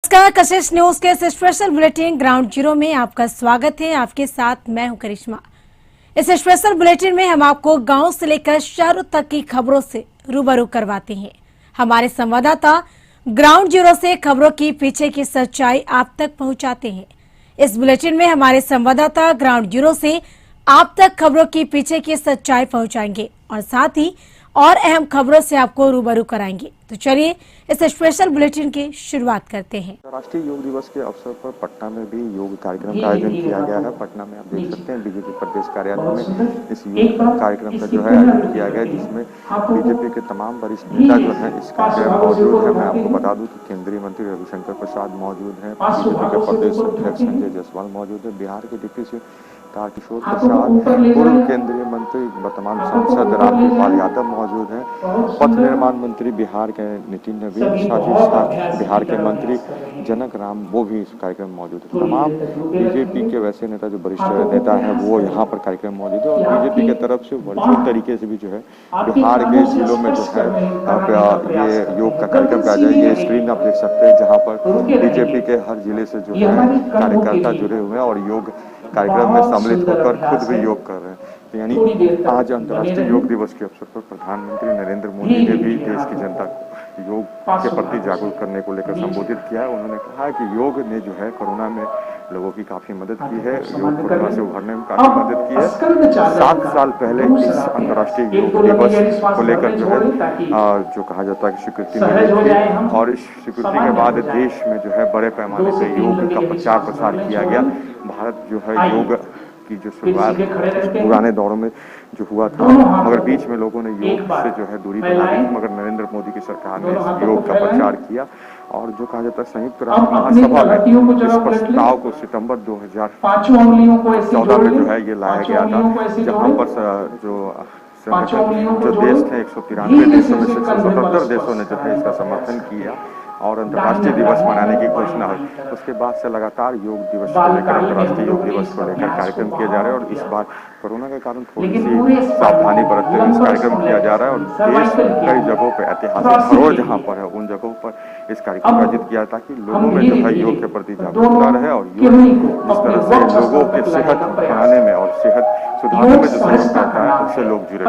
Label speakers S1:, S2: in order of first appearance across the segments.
S1: नमस्कार, कशिश न्यूज के इस स्पेशल बुलेटिन ग्राउंड जीरो में आपका स्वागत है। आपके साथ मैं हूं करिश्मा। इस स्पेशल बुलेटिन में हम आपको गांव से लेकर शहरों तक की खबरों से रूबरू करवाते हैं। हमारे संवाददाता ग्राउंड जीरो से खबरों की पीछे की सच्चाई आप तक पहुंचाते हैं। इस बुलेटिन में हमारे संवाददाता ग्राउंड जीरो से आप तक खबरों की पीछे की सच्चाई पहुंचाएंगे और साथ ही और अहम खबरों से आपको रूबरू कराएंगे। तो चलिए इस स्पेशल बुलेटिन की शुरुआत करते हैं।
S2: राष्ट्रीय योग दिवस के अवसर पर पटना में भी योग कार्यक्रम का आयोजन किया गया है। पटना में आप देख सकते हैं बीजेपी प्रदेश कार्यालय में इस योग कार्यक्रम का जो है आयोजन किया गया, जिसमें बीजेपी के तमाम वरिष्ठ नेता जो है इस कार्यक्रम में मौजूद है। मैं आपको बता दूं कि केंद्रीय मंत्री रविशंकर प्रसाद मौजूद है, बीजेपी के प्रदेश अध्यक्ष संजय जायसवाल मौजूद है, बिहार के डिप्टी तारकिशोर प्रसाद, पूर्व केंद्रीय मंत्री वर्तमान सांसद रामकृपाल यादव मौजूद हैं, पथ निर्माण मंत्री बिहार के नितिन नवीन, साथ ही साथ बिहार के मंत्री जनक राम वो भी इस कार्यक्रम में मौजूद है। तमाम बीजेपी के वैसे नेता जो वरिष्ठ नेता हैं वो यहाँ पर कार्यक्रम में मौजूद है और बीजेपी के तरफ से वर्चुअल तरीके से भी जो है बिहार के जिलों में जो है ये योग का कार्यक्रम किया जाए। ये स्क्रीन आप देख सकते हैं जहाँ पर बीजेपी के हर जिले से जो है कार्यकर्ता जुड़े हुए हैं और योग कार्यक्रम में सम्मिलित होकर खुद भी योग कर रहे हैं। तो यानी आज अंतर्राष्ट्रीय योग दिवस के अवसर पर प्रधानमंत्री नरेंद्र मोदी ने भी देश की जनता को योग के प्रति जागरूक करने को लेकर संबोधित किया है। उन्होंने कहा कि योग ने जो है कोरोना में लोगों की काफी मदद की है, योग कोरोना से उभरने में काफी मदद की है। 7 साल पहले इस अंतर्राष्ट्रीय योग दिवस को लेकर जो है जो कहा जाता है कि स्वीकृति मिली थी और इस स्वीकृति के बाद देश में जो है बड़े पैमाने से योग का प्रचार प्रसार किया गया। भारत जो है योग की जो शुरुआत पुराने दौरों में जो हुआ था, मगर बीच में लोगों ने योग से जो है दूरी बना दी, मगर नरेंद्र मोदी की सरकार ने योग का प्रचार किया और जो कहा जाता है संयुक्त राष्ट्र महासभा में इस प्रस्ताव को सितंबर 2014 में जो है ये लाया गया था, जहाँ पर जो देश थे 193 देशों में से 177 देशों ने जो है इसका समर्थन किया और अंतर्राष्ट्रीय दिवस मनाने की घोषणा हुई। उसके बाद से लगातार योग दिवस को लेकर अंतर्राष्ट्रीय योग दिवस को लेकर कार्यक्रम किए जा रहे हैं और इस बार कोरोना के कारण थोड़ी सी सावधानी बरतते हुए इस कार्यक्रम किया जा रहा है और देश कई जगहों पर ऐतिहासिक धरोहर जहाँ पर है उन जगहों पर इस कार्यक्रम का आयोजित किया ताकि लोगों में जो है योग के प्रति जागरूकता रहे और योग जिस तरह से लोगों के सेहत बढ़ाने में और सेहत सुधारने में जो सहयोग करता है उससे लोग जुड़े।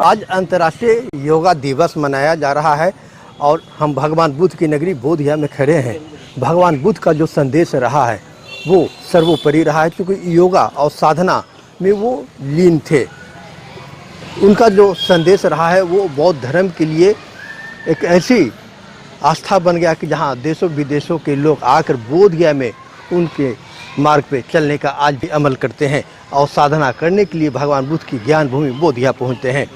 S3: आज अंतर्राष्ट्रीय योगा दिवस मनाया जा रहा है और हम भगवान बुद्ध की नगरी बोधगया में खड़े हैं। भगवान बुद्ध का जो संदेश रहा है वो सर्वोपरि रहा है, क्योंकि योगा और साधना में वो लीन थे। उनका जो संदेश रहा है वो बौद्ध धर्म के लिए एक ऐसी आस्था बन गया कि जहाँ देशों विदेशों के लोग आकर बोधगया में उनके मार्ग पे चलने का आज भी अमल करते हैं और साधना करने के लिए भगवान बुद्ध की ज्ञान भूमि बोधगया पहुँचते हैं।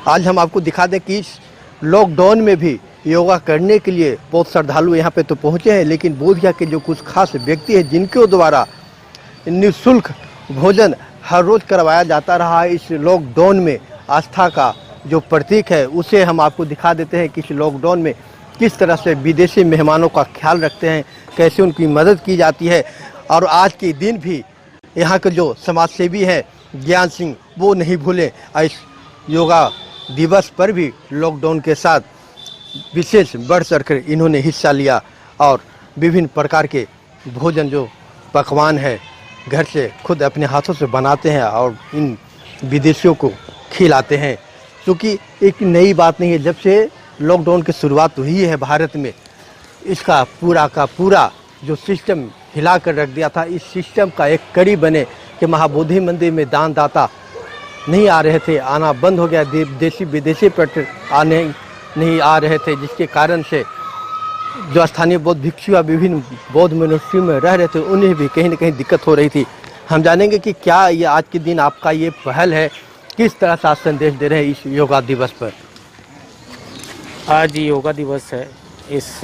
S3: आज हम आपको दिखा दें कि इस लॉकडाउन में भी योगा करने के लिए बहुत श्रद्धालु यहाँ पे तो पहुँचे हैं, लेकिन बोधगया के जो कुछ खास व्यक्ति हैं जिनके द्वारा निःशुल्क भोजन हर रोज़ करवाया जाता रहा है, इस लॉकडाउन में आस्था का जो प्रतीक है उसे हम आपको दिखा देते हैं कि इस लॉकडाउन में किस तरह से विदेशी मेहमानों का ख्याल रखते हैं, कैसे उनकी मदद की जाती है। और आज के दिन भी यहाँ के जो समाजसेवी हैं ज्ञान सिंह वो नहीं भूले, इस योगा दिवस पर भी लॉकडाउन के साथ विशेष बढ़ चढ़कर इन्होंने हिस्सा लिया और विभिन्न प्रकार के भोजन जो पकवान है घर से खुद अपने हाथों से बनाते हैं और इन विदेशियों को खिलाते हैं, क्योंकि एक नई बात नहीं है। जब से लॉकडाउन की शुरुआत हुई है भारत में, इसका पूरा का पूरा जो सिस्टम हिला कर रख दिया था, इस सिस्टम का एक कड़ी बने कि महाबोधि मंदिर में दानदाता नहीं आ रहे थे, आना बंद हो गया, देशी विदेशी पर्यटक आने नहीं आ रहे थे, जिसके कारण से जो स्थानीय बौद्ध भिक्षु विभिन्न बौद्ध मोनेस्ट्री में रह रहे थे उन्हें भी कहीं न कहीं दिक्कत हो रही थी। हम जानेंगे कि क्या ये आज के दिन आपका ये पहल है, किस तरह से संदेश दे रहे हैं इस योगा दिवस पर।
S4: आज योगा दिवस है, इस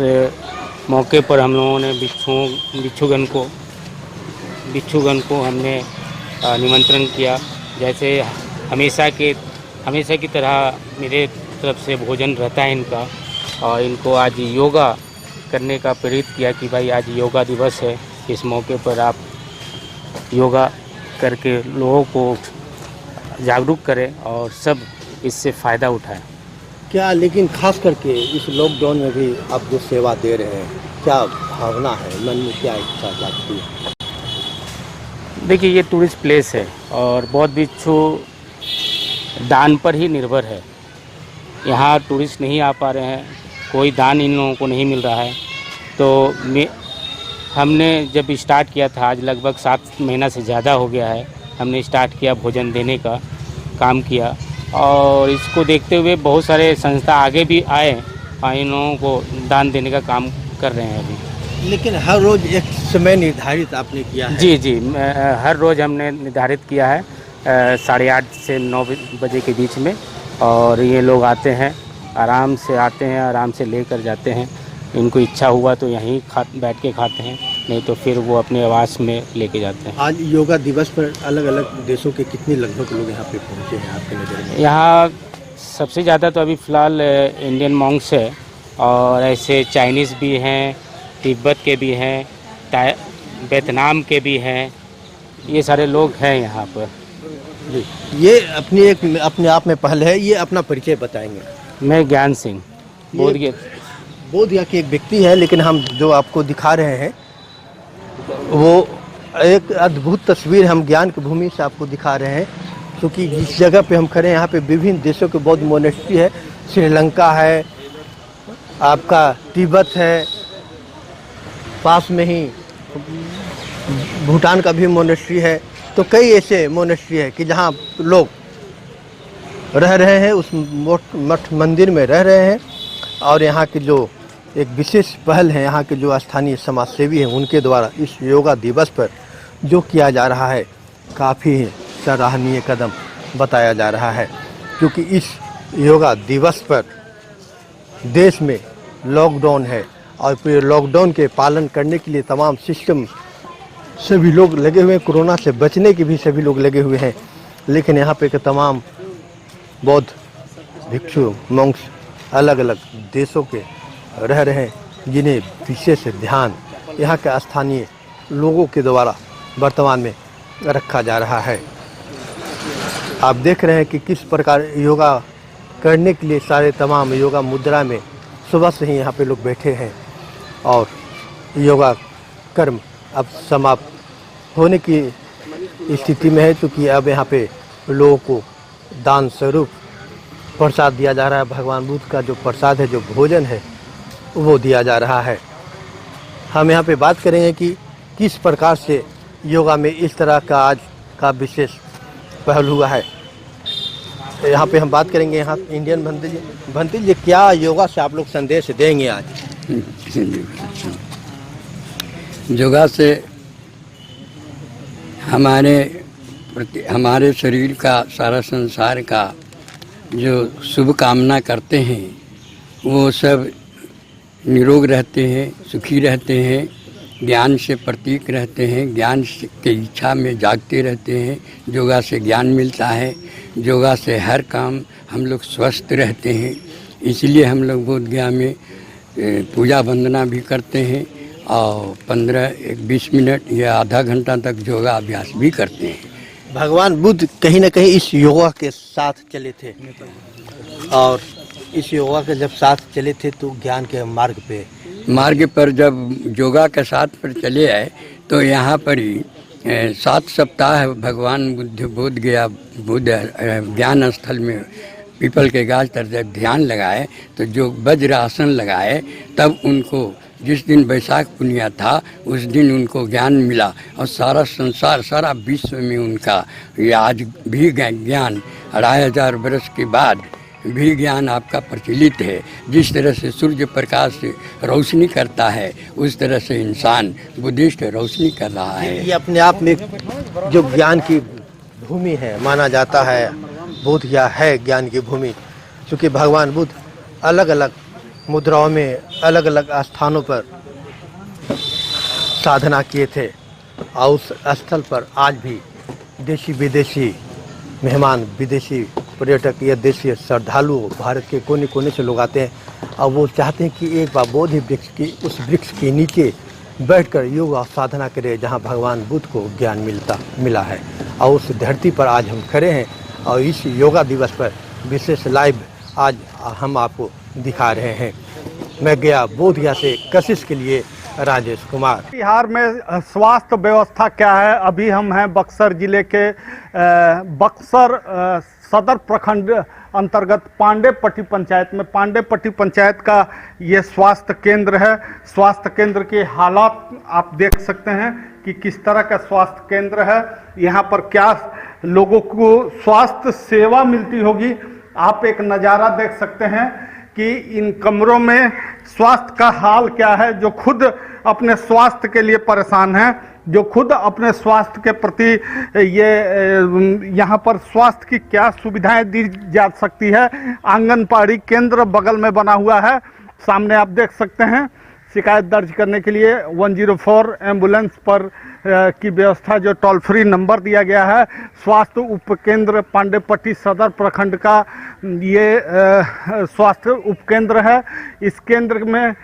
S4: मौके पर हम लोगों ने भिक्षुगण को हमने निमंत्रण किया। जैसे हमेशा की तरह मेरे तरफ से भोजन रहता है इनका, और इनको आज योगा करने का प्रेरित किया कि भाई आज योगा दिवस है, इस मौके पर आप योगा करके लोगों को जागरूक करें और सब इससे फ़ायदा उठाएं।
S3: क्या लेकिन खास करके इस लॉकडाउन में भी आप जो सेवा दे रहे हैं, क्या भावना है मन में, क्या इच्छा जागती है?
S4: देखिए, ये टूरिस्ट प्लेस है और बौद्ध भिक्षु दान पर ही निर्भर है। यहाँ टूरिस्ट नहीं आ पा रहे हैं, कोई दान इन लोगों को नहीं मिल रहा है। तो हमने जब स्टार्ट किया था, आज लगभग 7 महीना से ज़्यादा हो गया है, हमने स्टार्ट किया भोजन देने का काम किया और इसको देखते हुए बहुत सारे संस्था आगे भी आए और इन लोगों को दान देने का काम कर रहे हैं अभी।
S3: लेकिन हर रोज़ एक समय निर्धारित आपने किया है?
S4: जी, हर रोज़ हमने निर्धारित किया है 8:30 से 9 बजे के बीच में, और ये लोग आते हैं, आराम से आते हैं, आराम से लेकर जाते हैं। इनको इच्छा हुआ तो यहीं बैठ के खाते हैं, नहीं तो फिर वो अपने आवास में लेके जाते हैं।
S3: आज योगा दिवस पर अलग अलग देशों के कितने लगभग लोग यहाँ पे पहुँचे हैं आपके नज़र में?
S4: यहाँ सबसे ज़्यादा तो अभी फ़िलहाल इंडियन मॉन्क्स है, और ऐसे चाइनीज़ भी हैं, तिब्बत के भी हैं, वियतनाम के भी हैं, ये सारे लोग हैं यहाँ पर।
S3: जी, ये अपने आप में पहल है। ये अपना परिचय बताएंगे?
S4: मैं ज्ञान सिंह,
S3: बोधगया के एक व्यक्ति है, लेकिन हम जो आपको दिखा रहे हैं वो एक अद्भुत तस्वीर हम ज्ञान की भूमि से आपको दिखा रहे हैं, क्योंकि जिस जगह पे हम खड़े हैं यहाँ पे विभिन्न देशों के बौद्ध मोनेस्ट्री है। श्रीलंका है, आपका तिब्बत है, पास में ही भूटान का भी मोनेस्ट्री है। तो कई ऐसे मोनेस्ट्री है कि जहाँ लोग रह रहे हैं, उस मठ मंदिर में रह रहे हैं। और यहाँ के जो एक विशेष पहल है, यहाँ के जो स्थानीय समाजसेवी हैं उनके द्वारा इस योगा दिवस पर जो किया जा रहा है, काफ़ी सराहनीय कदम बताया जा रहा है। क्योंकि इस योगा दिवस पर देश में लॉकडाउन है और फिर लॉकडाउन के पालन करने के लिए तमाम सिस्टम सभी लोग लगे हुए हैं, कोरोना से बचने के भी सभी लोग लगे हुए हैं। लेकिन यहाँ पे के तमाम बौद्ध भिक्षु मॉन्क्स अलग अलग देशों के रह रहे हैं, जिन्हें विशेष ध्यान यहाँ के स्थानीय लोगों के द्वारा वर्तमान में रखा जा रहा है। आप देख रहे हैं कि किस प्रकार योगा करने के लिए सारे तमाम योगा मुद्रा में सुबह से ही यहाँ पे लोग बैठे हैं और योगा कर्म अब समाप्त होने की स्थिति में है, क्योंकि अब यहाँ पे लोगों को दान स्वरूप प्रसाद दिया जा रहा है। भगवान बुद्ध का जो प्रसाद है, जो भोजन है, वो दिया जा रहा है। हम यहाँ पे बात करेंगे कि किस प्रकार से योगा में इस तरह का आज का विशेष पहल हुआ है। यहाँ पे हम बात करेंगे यहाँ इंडियन भंतिल जी, क्या योगा से आप लोग संदेश देंगे आज?
S5: योगा से हमारे शरीर का, सारा संसार का जो शुभ कामना करते हैं वो सब निरोग रहते हैं, सुखी रहते हैं, ज्ञान से प्रतीक रहते हैं, ज्ञान के इच्छा में जागते रहते हैं। योगा से ज्ञान मिलता है, योगा से हर काम हम लोग स्वस्थ रहते हैं। इसलिए हम लोग बोधगया में पूजा वंदना भी करते हैं और 15-20 मिनट या आधा घंटा तक योगा अभ्यास भी करते हैं।
S3: भगवान बुद्ध कहीं न कहीं इस योगा के साथ चले थे, और इस योगा के जब साथ चले थे तो ज्ञान के मार्ग पर जब योगा के साथ पर चले आए तो यहाँ पर ही 7 सप्ताह भगवान बुद्ध बोधगया बुद्ध ज्ञान स्थल में पीपल के गाछ तर जब ध्यान लगाए तो जो वज्र आसन लगाए, तब उनको जिस दिन वैशाख पुनिया था उस दिन उनको ज्ञान मिला और सारा संसार, सारा विश्व में उनका ये आज भी ज्ञान 2500 वर्ष के बाद भी ज्ञान आपका प्रचलित है। जिस तरह से सूर्य प्रकाश से रोशनी करता है, उस तरह से इंसान बुद्धिस्ट रोशनी कर रहा है। ये अपने आप में जो ज्ञान की भूमि है माना जाता है, बोधगया है ज्ञान की भूमि, क्योंकि भगवान बुद्ध अलग अलग मुद्राओं में अलग अलग स्थानों पर साधना किए थे और उस स्थल पर आज भी देशी विदेशी मेहमान, विदेशी पर्यटक या देशी श्रद्धालु भारत के कोने कोने से लोग आते हैं और वो चाहते हैं कि एक बार बोधि वृक्ष की उस वृक्ष के नीचे बैठकर योगा साधना करें, जहां भगवान बुद्ध को ज्ञान मिला है। और उस धरती पर आज हम खड़े हैं और इस योगा दिवस पर विशेष लाइव आज हम आपको दिखा रहे हैं। मैं गया बोधगया से कशिश के लिए राजेश कुमार।
S6: बिहार में स्वास्थ्य व्यवस्था क्या है? अभी हम हैं बक्सर जिले के बक्सर सदर प्रखंड अंतर्गत पांडेपट्टी पंचायत में। पांडेपट्टी पंचायत का ये स्वास्थ्य केंद्र है। स्वास्थ्य केंद्र के हालात आप देख सकते हैं कि किस तरह का स्वास्थ्य केंद्र है। यहाँ पर क्या लोगों को स्वास्थ्य सेवा मिलती होगी, आप एक नज़ारा देख सकते हैं कि इन कमरों में स्वास्थ्य का हाल क्या है। जो खुद अपने स्वास्थ्य के लिए परेशान हैं, जो खुद अपने स्वास्थ्य के प्रति ये यहाँ पर स्वास्थ्य की क्या सुविधाएं दी जा सकती है। आंगनबाड़ी केंद्र बगल में बना हुआ है, सामने आप देख सकते हैं। शिकायत दर्ज करने के लिए 104 एम्बुलेंस पर की व्यवस्था, जो टोल फ्री नंबर दिया गया है। स्वास्थ्य उपकेंद्र पांडेपट्टी सदर प्रखंड का ये स्वास्थ्य उपकेंद्र है। इस केंद्र में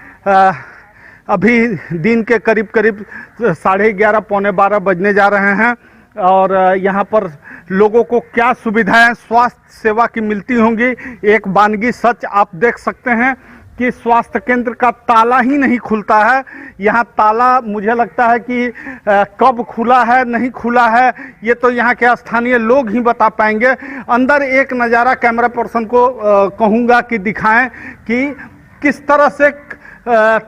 S6: अभी दिन के करीब 11:30 पौने 12 बजने जा रहे हैं और यहाँ पर लोगों को क्या सुविधाएं स्वास्थ्य सेवा की मिलती होंगी। एक वानगी सच आप देख सकते हैं कि स्वास्थ्य केंद्र का ताला ही नहीं खुलता है। यहाँ ताला मुझे लगता है कि कब खुला है नहीं खुला है ये तो यहाँ के स्थानीय लोग ही बता पाएंगे। अंदर एक नज़ारा कैमरा पर्सन को कहूँगा कि दिखाएं कि किस तरह से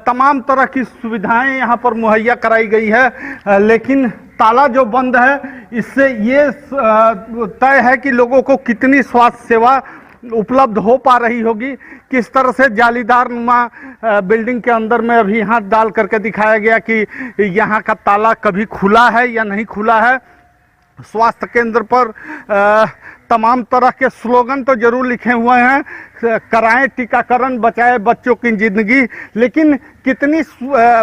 S6: तमाम तरह की सुविधाएं यहाँ पर मुहैया कराई गई है, लेकिन ताला जो बंद है इससे ये तय है कि लोगों को कितनी स्वास्थ्य सेवा उपलब्ध हो पा रही होगी। किस तरह से जालीदार नुमा बिल्डिंग के अंदर में अभी हाथ डाल करके दिखाया गया कि यहाँ का ताला कभी खुला है या नहीं खुला है। स्वास्थ्य केंद्र पर तमाम तरह के स्लोगन तो जरूर लिखे हुए हैं, कराएं टीकाकरण बचाए बच्चों की ज़िंदगी, लेकिन कितनी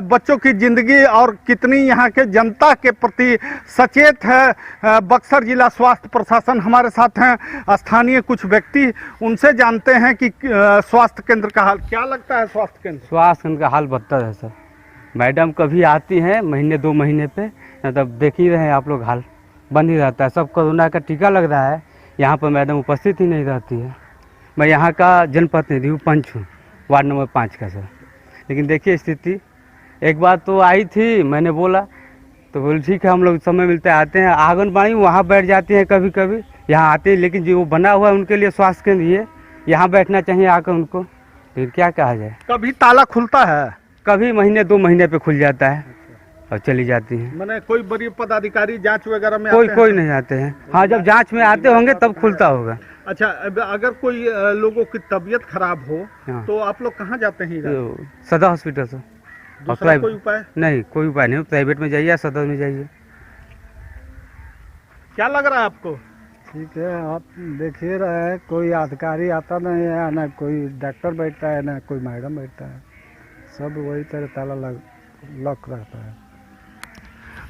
S6: बच्चों की ज़िंदगी और कितनी यहाँ के जनता के प्रति सचेत है बक्सर जिला स्वास्थ्य प्रशासन। हमारे साथ हैं स्थानीय कुछ व्यक्ति, उनसे जानते हैं कि स्वास्थ्य केंद्र का हाल क्या लगता है। स्वास्थ्य केंद्र
S7: का हाल बदतर है सर। मैडम कभी आती हैं महीने 2 महीने पे, मतलब देख ही रहे हैं आप लोग, हाल बंद ही रहता है। सब कोरोना का टीका लग रहा है, यहाँ पर मैडम उपस्थित ही नहीं रहती है। मैं यहाँ का जनप्रतिनिधि हूँ, पंच हूँ, वार्ड नंबर 5 का सर। लेकिन देखिए स्थिति, एक बार तो आई थी, मैंने बोला तो बोली ठीक है हम लोग समय मिलते आते हैं। आंगनबाड़ी वहाँ बैठ जाती हैं कभी कभी, यहाँ आते हैं, लेकिन जो बना हुआ है उनके लिए स्वास्थ्य केंद्र ये यहाँ बैठना चाहिए आकर उनको। लेकिन क्या कहा जाए,
S6: कभी ताला खुलता है,
S7: कभी महीने 2 महीने पे खुल जाता है और चली जाती हैं।
S6: मैंने कोई बड़ी पदाधिकारी जांच वगैरह में
S7: कोई नहीं आते हैं। हाँ, जब जांच में आते होंगे तब खुलता होगा।
S6: अच्छा, अगर कोई लोगों की तबीयत खराब हो तो आप लोग कहाँ जाते हैं?
S7: सदर हॉस्पिटल से।
S6: दूसरा कोई उपाय
S7: नहीं, कोई उपाय नहीं, प्राइवेट में जाइए या सदर में जाइए।
S6: क्या लग रहा है आपको?
S8: ठीक है, आप देख ही रहे हैं, कोई अधिकारी आता नहीं है, ना कोई डॉक्टर बैठता है, ना कोई मैडम बैठता है, सब वही तरह ताला लॉक रहता है।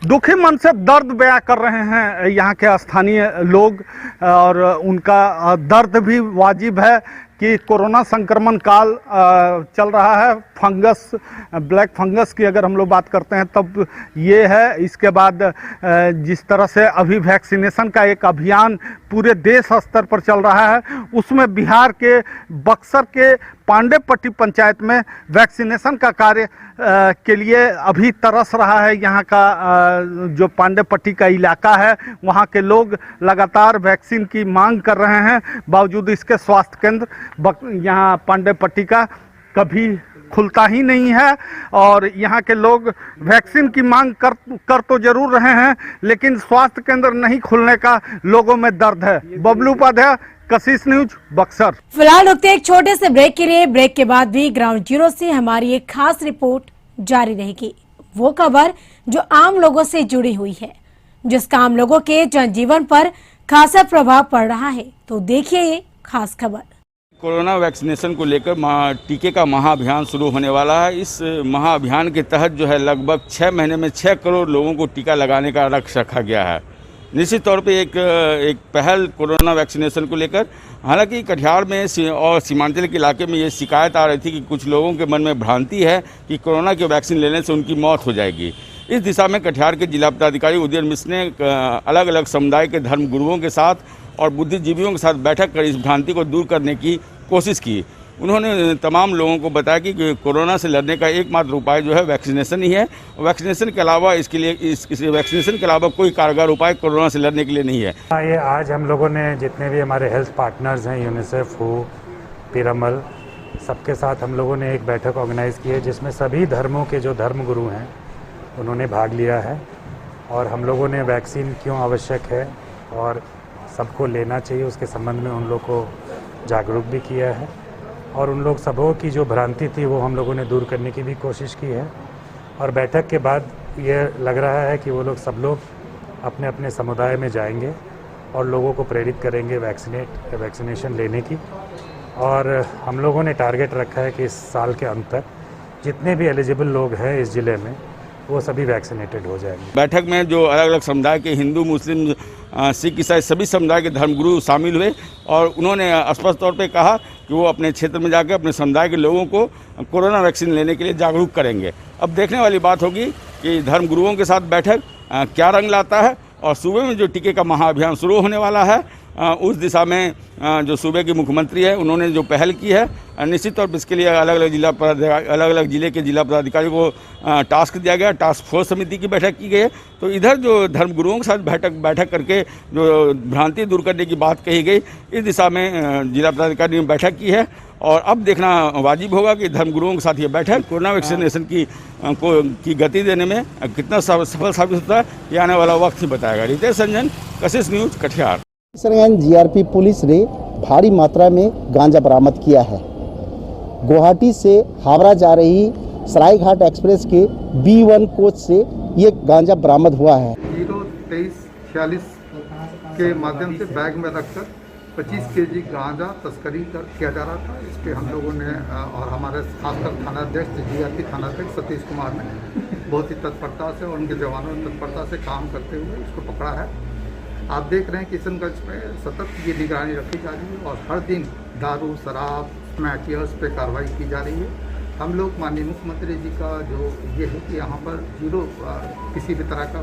S6: दुखी मन से दर्द बयां कर रहे हैं यहाँ के स्थानीय लोग और उनका दर्द भी वाजिब है कि कोरोना संक्रमण काल चल रहा है। फंगस, ब्लैक फंगस की अगर हम लोग बात करते हैं तब ये है। इसके बाद जिस तरह से अभी वैक्सीनेशन का एक अभियान पूरे देश स्तर पर चल रहा है, उसमें बिहार के बक्सर के पांडेपट्टी पंचायत में वैक्सीनेशन का कार्य के लिए अभी तरस रहा है। यहाँ का जो पांडेपट्टी का इलाका है वहाँ के लोग लगातार वैक्सीन की मांग कर रहे हैं। बावजूद इसके स्वास्थ्य केंद्र यहाँ पांडेपट्टी का कभी खुलता ही नहीं है और यहाँ के लोग वैक्सीन की मांग कर तो जरूर रहे हैं, लेकिन स्वास्थ्य केंद्र नहीं खुलने का लोगों में दर्द है। बबलू उपाध्याय, कशिश न्यूज, बक्सर।
S1: फिलहाल रुकते एक छोटे से ब्रेक के लिए। ब्रेक के बाद भी ग्राउंड जीरो से हमारी एक खास रिपोर्ट जारी रहेगी। वो खबर जो आम लोगों से जुड़ी हुई है, जिसका आम लोगों के जनजीवन पर खासा प्रभाव पड़ रहा है। तो देखिए ये खास खबर।
S9: कोरोना वैक्सीनेशन को लेकर टीके का महाअभियान शुरू होने वाला है। इस महाअभियान के तहत जो है लगभग 6 महीने में 6 करोड़ लोगों को टीका लगाने का लक्ष्य रखा गया है। निश्चित तौर पे एक पहल कोरोना वैक्सीनेशन को लेकर। हालांकि कटिहार में और सीमांचल के इलाके में ये शिकायत आ रही थी कि कुछ लोगों के मन में भ्रांति है कि कोरोना के वैक्सीन लेने से उनकी मौत हो जाएगी। इस दिशा में कटिहार के जिला पदाधिकारी उदयन मिश्र ने अलग अलग समुदाय के धर्म गुरुओं के साथ और बुद्धिजीवियों के साथ बैठक कर इस भ्रांति को दूर करने की कोशिश की। उन्होंने तमाम लोगों को बताया कि कोरोना से लड़ने का एकमात्र उपाय जो है वैक्सीनेशन ही है। वैक्सीनेशन के अलावा इसके लिए इस वैक्सीनेशन के अलावा कोई कारगर उपाय कोरोना से लड़ने के लिए नहीं है।
S10: ये आज हम लोगों ने जितने भी हमारे हेल्थ पार्टनर्स हैं, यूनिसेफ हो, पिरामल, सबके साथ हम लोगों ने एक बैठक ऑर्गेनाइज़ की है जिसमें सभी धर्मों के जो धर्मगुरु हैं उन्होंने भाग लिया है। और हम लोगों ने वैक्सीन क्यों आवश्यक है और सबको लेना चाहिए उसके संबंध में उन लोग को जागरूक भी किया है। और उन लोग सबों की जो भ्रांति थी वो हम लोगों ने दूर करने की भी कोशिश की है। और बैठक के बाद ये लग रहा है कि वो लोग सब लोग अपने अपने समुदाय में जाएंगे और लोगों को प्रेरित करेंगे वैक्सीनेशन लेने की। और हम लोगों ने टारगेट रखा है कि इस साल के अंत तक जितने भी एलिजिबल लोग हैं इस ज़िले में वो सभी वैक्सीनेटेड हो जाएंगे।
S9: बैठक में जो अलग अलग समुदाय के हिंदू, मुस्लिम, सिख, ईसाई सभी समुदाय के धर्मगुरु शामिल हुए और उन्होंने स्पष्ट तौर पे कहा कि वो अपने क्षेत्र में जाकर अपने समुदाय के लोगों को कोरोना वैक्सीन लेने के लिए जागरूक करेंगे। अब देखने वाली बात होगी कि धर्मगुरुओं के साथ बैठक क्या रंग लाता है। और सूबे में जो टीके का महाअभियान शुरू होने वाला है उस दिशा में जो सूबे के मुख्यमंत्री है उन्होंने जो पहल की है, निश्चित तौर पर इसके लिए अलग अलग जिले के जिला पदाधिकारियों को टास्क दिया गया। टास्क फोर्स समिति की बैठक की गई है। तो इधर जो धर्मगुरुओं के साथ बैठक करके जो भ्रांति दूर करने की बात कही गई, इस दिशा में जिला पदाधिकारी ने बैठक की है। और अब देखना वाजिब होगा कि धर्मगुरुओं के साथ ये बैठक कोरोना वैक्सीनेशन की गति देने में कितना सफल साबित होता है, ये आने वाला वक्त ही बताएगा। रितेश रंजन, कशिश news, Katihar.
S11: Kishanganj GRP police ने भारी मात्रा में गांजा बरामद किया है। गुवाहाटी से हावड़ा जा रही सरायघाट एक्सप्रेस के B1 कोच से ये गांजा बरामद हुआ है।
S12: 02346 के माध्यम से बैग में रखकर 25 केजी गांजा तस्करी किया जा रहा था। इस पर हम लोगों ने और हमारे खासकर थानाध्यक्ष जीआरपी थानाध्यक्ष सतीश कुमार ने बहुत ही तत्परता से और उनके जवानों ने तत्परता से काम करते हुए इसको पकड़ा है। आप देख रहे हैं किशनगंज में सतत ये निगरानी रखी जा रही है और हर दिन दारू, शराब, स्मैकियर्स पे कार्रवाई की जा रही है। हम लोग माननीय मुख्यमंत्री जी का जो ये है कि यहाँ पर किसी भी तरह का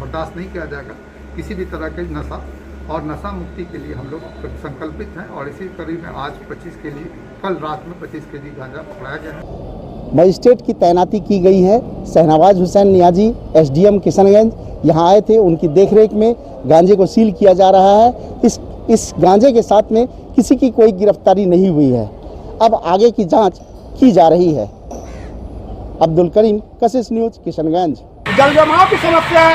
S12: बर्दाश्त नहीं किया जाएगा, किसी भी तरह के नशा और नशा मुक्ति के लिए हम लोग संकल्पित हैं। और इसी कड़ी में आज 25 के लिए कल रात में 25 केजी गांजा पकड़ाया गया है।
S11: मजिस्ट्रेट की तैनाती की गई है। शहनवाज हुसैन नियाजी SDM किशनगंज यहाँ आए थे, उनकी देखरेख में गांजे को सील किया जा रहा है। इस गांजे के साथ में किसी की कोई गिरफ्तारी नहीं हुई है। अब आगे की जांच की जा रही है। अब्दुल करीम, कशिश न्यूज़, किशनगंज।
S6: जल जमाव की समस्या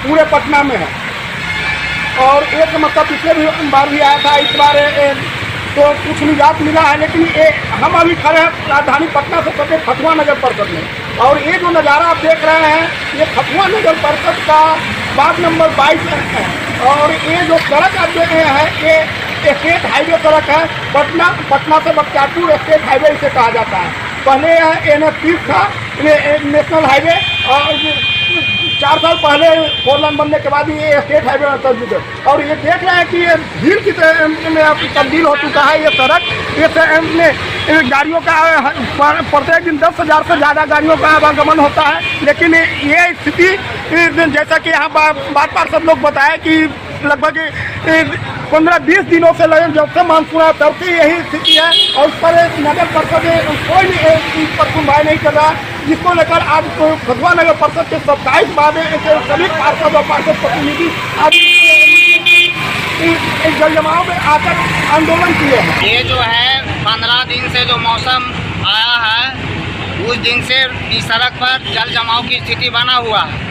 S6: पूरे पटना में है और एक मतलब पिछले बार भी आया था, इस बार तो कुछ निजात मिला है। लेकिन हम अभी खड़े हैं राजधानी पटना से सटे फतुहा नगर परिषद में और ये जो नज़ारा आप देख रहे हैं ये फतुहा नगर परिषद का वार्ड नंबर 22 है। और ये जो सड़क आप देख रहे हैं ये स्टेट हाईवे सड़क है। पटना से बख्तियारपुर स्टेट हाईवे इसे कहा जाता है। पहले NH30 था, नेशनल हाईवे, और 4 साल पहले 4 लाइन बनने के बाद ये स्टेट हाईवे में तब्दील है। और ये देख रहे हैं कि ये भीड़ की में तब्दील हो चुका है। ये सड़क ये गाड़ियों का प्रत्येक दिन 10,000 से ज़्यादा गाड़ियों का आवागमन होता है। लेकिन ये स्थिति जैसा कि यहाँ बात सब लोग बताए कि लगभग 15-20 दिनों से जब से मानसून आया तब से यही स्थिति है। और उस पर नगर परिषद कोई भी इस पर सुनवाई नहीं कर रहा, जिसको लेकर आज फतुहा नगर परिषद के 27 वार्ड के सभी पार्षद और पार्षद प्रतिनिधि आज इस जल जमाव में आकर आंदोलन किए हैं।
S13: ये जो है 15 दिन से जो मौसम आया है उस दिन से इस सड़क पर जल जमाव की स्थिति बना हुआ है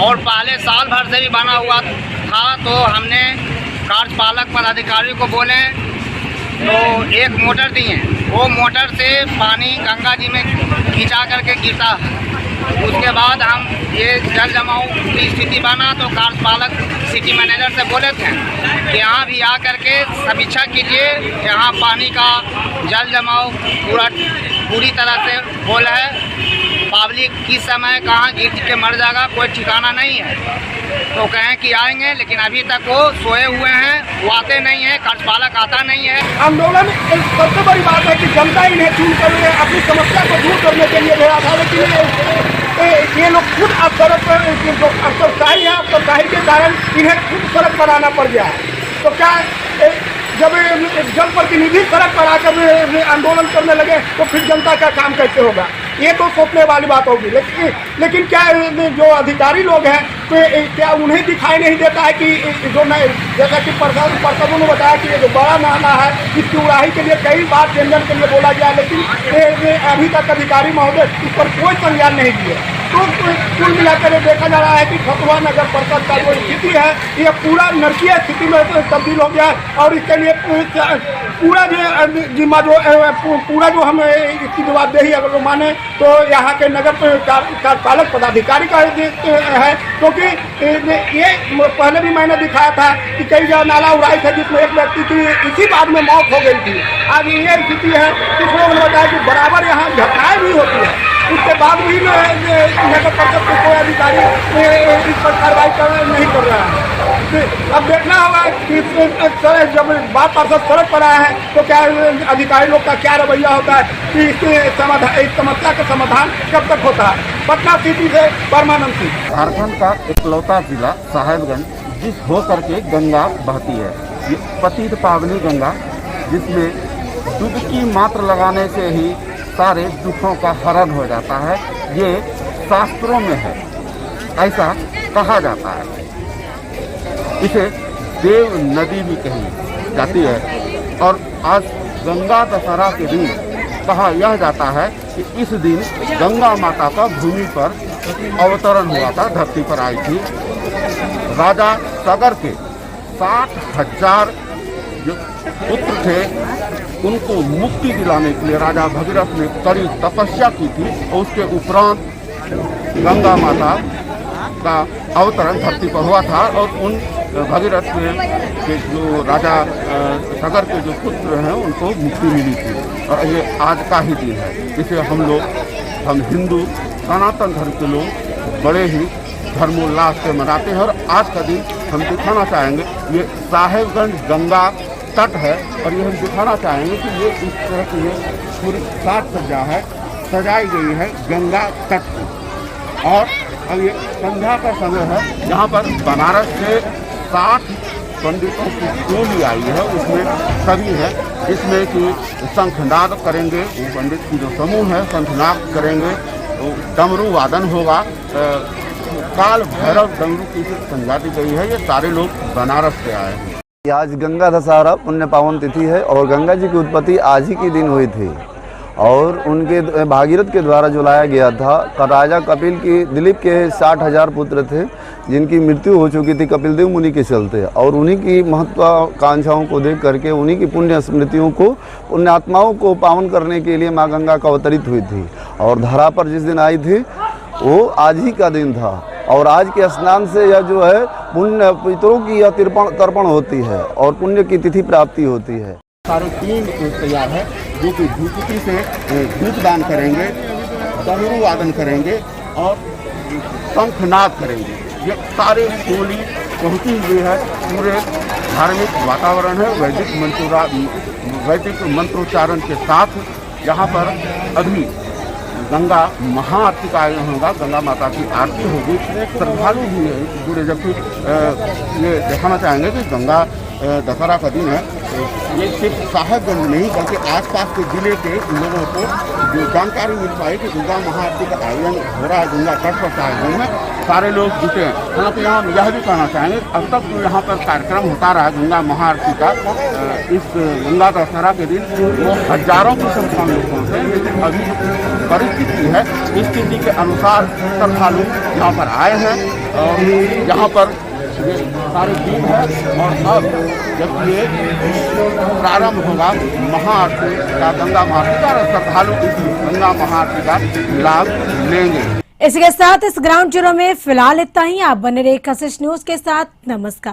S13: और पहले साल भर से भी बना हुआ था। तो हमने कार्यपालक पदाधिकारी को बोले तो एक मोटर दिए, वो मोटर से पानी गंगा जी में खिंचा करके गिरता है। उसके बाद हम ये जल जमाव की स्थिति बना तो कार्यपालक सिटी मैनेजर से बोले थे कि यहाँ भी आ करके समीक्षा कीजिए, यहाँ पानी का जल जमाव पूरी तरह से फुल है। पब्लिक किस समय कहाँ गिर के मर जाएगा कोई ठिकाना नहीं है। तो कहें कि आएंगे, लेकिन अभी तक वो सोए हुए हैं, वो आते नहीं है, कार्यपालक आता नहीं है।
S6: आंदोलन सबसे बड़ी बात है कि जनता इन्हें चुन कर अपनी समस्या को दूर करने के लिए भेजा था। लेकिन ये लोग खुद सड़क पर जो अफसरशाही है, अफसरशाही के कारण इन्हें खुद सड़क पर आना पड़ गया है। तो क्या जब जनप्रतिनिधि सड़क पर आकर आंदोलन करने लगे तो फिर जनता का काम कैसे होगा? ये तो सोचने वाली बात होगी। लेकिन क्या जो अधिकारी लोग हैं तो क्या उन्हें दिखाई नहीं देता है कि जो नए, जैसा कि प्रशासन ने बताया कि ये जो बड़ा नाला है इसकी उड़ाही के लिए कई बार टेंडर के लिए बोला गया, लेकिन अभी तक अधिकारी महोदय इस पर कोई संज्ञान नहीं दिए। तो कुल मिलाकर देखा जा रहा है कि फतुहा नगर परिषद का जो स्थिति है ये पूरा नरकीय स्थिति में तब्दील हो गया है और इसके लिए पूरा जिम्मा जो पूरा जो हम इसकी जवाबदेही अगर माने तो यहाँ के नगर कार्यपालक पदाधिकारी का है, क्योंकि ये पहले भी मैंने दिखाया था कि कई जगह नाला उड़ाई थे जिसमें एक व्यक्ति की इसी बात में मौत हो गई थी। आज ये स्थिति है, कुछ लोगों ने बताया कि बराबर यहाँ घटनाएं भी होती है, उसके बाद भी नगर परिषद के कोई अधिकारी इस पर कार्रवाई नहीं कर रहा है। अब देखना होगा कि जब बात पार्षद सड़क पर आया है तो क्या अधिकारी लोग का क्या रवैया होता है कि इस समस्या का समाधान कब तक होता है। पटना सिटी से परमानंद सिंह।
S14: झारखंड का इकलौता जिला साहेबगंज जिस होकर के गंगा बहती है, ये पतित पावनी गंगा, जिसमें डुबकी मात्र लगाने से ही सारे दुखों का हरण हो जाता है, ये शास्त्रों में है, ऐसा कहा जाता है। इसे देव नदी भी कही जाती है और आज गंगा दशहरा के दिन कहा यह जाता है कि इस दिन गंगा माता का भूमि पर अवतरण हुआ था, धरती पर आई थी। राजा सगर के 60,000 जो पुत्र थे उनको मुक्ति दिलाने के लिए राजा भगीरथ ने कड़ी तपस्या की थी और उसके उपरांत गंगा माता का अवतरण धरती पर हुआ था और उन भगीरथ के जो राजा सगर के जो पुत्र हैं उनको मुक्ति मिली थी और ये आज का ही दिन है। इसे हम हिंदू सनातन धर्म के लोग बड़े ही धर्मोल्लास से मनाते हैं और आज का दिन हम दिखाना चाहेंगे। ये साहेबगंज गंगा तट है और ये हम दिखाना चाहेंगे कि ये इस तरह की पूरी साज सज्जा है, सजाई गई है गंगा तट की। और अब ये संध्या का समय है, यहाँ पर बनारस से 60 पंडितों की टोली आई है, उसमें सभी है, जिसमें कि शंखनाद करेंगे, वो पंडित की जो समूह है शंखनाद करेंगे, तो डमरू वादन होगा, काल भैरव डमरू की संज्ञा दी गई है। ये सारे लोग बनारस से आए हैं।
S15: आज गंगा दशहरा पुण्य पावन तिथि है और गंगा जी की उत्पत्ति आज ही के दिन हुई थी और उनके भागीरथ के द्वारा जो लाया गया था। राजा कपिल की दिलीप के 60,000 पुत्र थे जिनकी मृत्यु हो चुकी थी कपिल देव मुनि के चलते, और उन्हीं की महत्वाकांक्षाओं को देख करके उन्हीं की पुण्य स्मृतियों को, पुण्यात्माओं को पावन करने के लिए माँ गंगा का अवतरित हुई थी और धरा पर जिस दिन आई थी वो आज ही का दिन था। और आज के स्नान से यह जो है पुण्य पितरों की यह तर्पण होती है और पुण्य की तिथि प्राप्ति होती है।
S14: सारे टीम तैयार है जो कि धूपती से धूप दान करेंगे, डमरू वादन करेंगे और शंखनाद करेंगे। ये सारे टोली पहुँची हुई है, पूरे धार्मिक वातावरण है, वैदिक मंत्रोच्चारण के साथ यहाँ पर अभी गंगा महाआरती का आयोजन होगा, गंगा माता की आरती होगी। श्रद्धालु भी जुड़े, जबकि ये दिखाना चाहेंगे कि गंगा दशहरा का दिन है, ये सिर्फ साहेबगंज नहीं बल्कि आसपास के जिले के लोगों को जो जानकारी मिल पाई कि गंगा महाआरती का आयोजन हो रहा है गंगा तट पर साहेबगंज में, सारे लोग जुटे हैं। हालांकि हम यह भी कहना चाहेंगे अब तक तो यहाँ पर कार्यक्रम होता रहा गंगा महाआरती का, इस गंगा दशहरा के दिन वो हजारों की संख्या में पहुँचे, लेकिन अभी परिस्थिति है, इस स्थिति के अनुसार श्रद्धालु यहाँ पर आए हैं और यहाँ पर सारे दिन है और अब जब ये प्रारंभ होगा महाआरती का, गंगा महाआरती का, श्रद्धालु इस गंगा महाआरती का लाभ लेंगे।
S1: इसके साथ इस ग्राउंड जीरो में फिलहाल इतना ही। आप बने रहे कशिश न्यूज के साथ। नमस्कार।